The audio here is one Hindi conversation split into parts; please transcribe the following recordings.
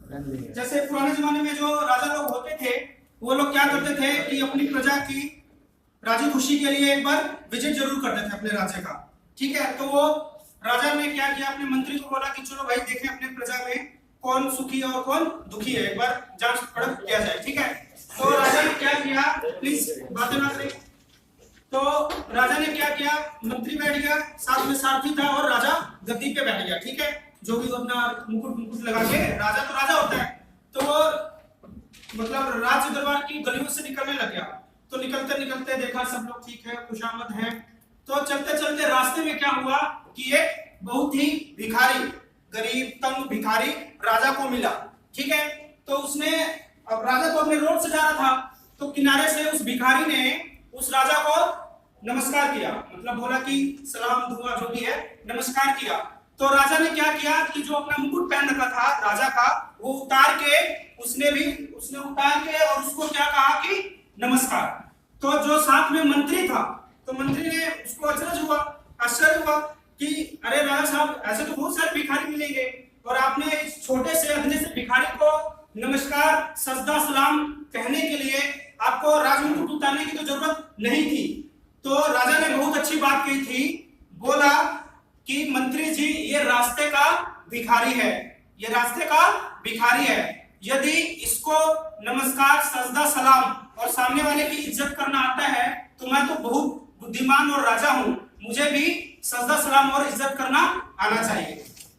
जैसे पुराने जमाने में जो राजा लोग होते थे वो लोग क्या करते थे कि अपनी प्रजा की राजी खुशी के लिए एक बार विजिट जरूर करते थे अपने राज्य का। ठीक है, तो वो राजा ने क्या किया, अपने मंत्री को बोला कि चलो भाई देखें अपने प्रजा में कौन सुखी और कौन दुखी है, एक बार जांच परख किया जाए। ठीक है, तो राजा ने क्या किया, प्लीज बातें ना करें। तो राजा ने क्या किया, मंत्री बैठ गया, साथ में सारथी था और राजा गद्दी पे बैठ गया। ठीक है, जो भी अपना मुकुट लगा के, राजा तो राजा होता है, तो वो मतलब राज्य दरबार की गलियों से निकलने लग गया। तो निकलते निकलते देखा सब लोग ठीक है, खुशामद है। तो चलते चलते रास्ते में क्या हुआ कि एक बहुत ही भिखारी, गरीब तंग भिखारी राजा को मिला। ठीक है, तो उसने, अब राजा तो अपने रोड से जा रहा था, तो किनारे से उस भिखारी ने उस राजा को नमस्कार किया, मतलब बोला कि सलाम दुआ जो भी है, नमस्कार किया। तो राजा ने क्या किया कि जो अपना मुकुट पहन रखा था राजा का, वो उतार के उसने उतार के और उसको क्या कहा कि नमस्कार। तो जो साथ में मंत्री था, तो मंत्री ने उसको अचरज हुआ, आश्चर्य हुआ कि अरे राजा साहब, ऐसे तो बहुत सारे भिखारी मिलेंगे और आपने इस छोटे से अधने से भिखारी को नमस्कार सजदा सलाम कहने के लिए आपको राजमुकुट उतारने की तो जरूरत नहीं थी। तो राजा ने बहुत अच्छी बात कही थी, बोला कि मंत्री जी ये रास्ते का भिखारी है, ये रास्ते का भिखारी है, यदि इसको नमस्कार सजदा सलाम और सामने वाले की इज्जत करना आता है तो मैं तो बहुत बुद्धिमान और राजा हूं, मुझे भी सजदा सलाम और इज्जत करना आना चाहिए।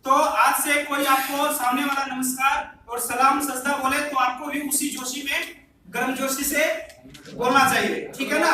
तो आज से कोई आपको सामने वाला नमस्कार और सलाम सजदा बोले तो आपको भी उसी जोशी में, गर्म जोशी से बोलना चाहिए। ठीक है ना,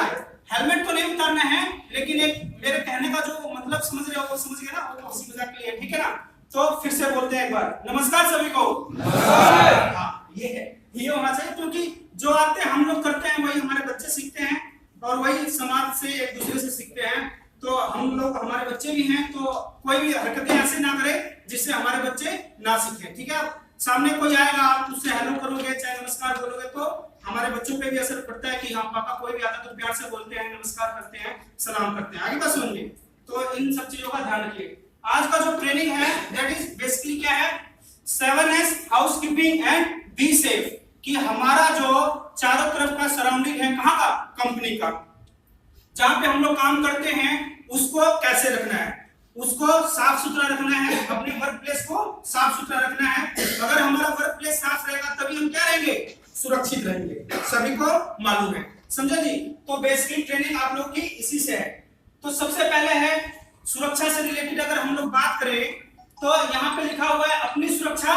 हेलमेट तो नहीं उतारना है, लेकिन एक मेरे कहने का जो मतलब समझ रहे हो वो समझ गए ना, वो हंसी मजाक के लिए। ठीक है ना, तो फिर से बोलते हैं एक बार, नमस्कार सभी को। हाँ, ये होना चाहिए, क्योंकि जो आते हम लोग करते हैं वही हमारे बच्चे सीखते हैं और वही समाज से एक दूसरे से सीखते हैं। तो हम लोग, हमारे बच्चे भी हैं, तो कोई भी हरकतें ऐसे ना करें जिससे हमारे बच्चे ना सीखें। ठीक है, सामने कोई आएगा, आप उससे हेलो करोगे, चाहे नमस्कार बोलोगे, तो हमारे बच्चों पे भी असर पड़ता है कि हाँ पापा कोई भी आता तो प्यार से बोलते हैं, नमस्कार करते हैं, सलाम करते हैं। आगे बात सुनिए, तो इन सब चीजों का ध्यान रखिए। आज का जो ट्रेनिंग है दैट इज बेसिकली क्या है, 7S housekeeping and be safe, कि हमारा जो चारों तरफ का सराउंडिंग है, कहाँ का, कंपनी का, जहां पे हम लोग काम करते हैं उसको कैसे रखना है, उसको साफ सुथरा रखना है, अपने वर्क प्लेस को साफ सुथरा रखना है। अगर हमारा वर्क प्लेस साफ रहेगा तभी हम क्या रहेंगे, सुरक्षित रहेंगे, सभी को मालूम है, समझे जी। तो बेसिकली ट्रेनिंग आप लोग की इसी से है। तो सबसे पहले है सुरक्षा से रिलेटेड, अगर हम लोग बात करें तो यहाँ पे लिखा हुआ है अपनी सुरक्षा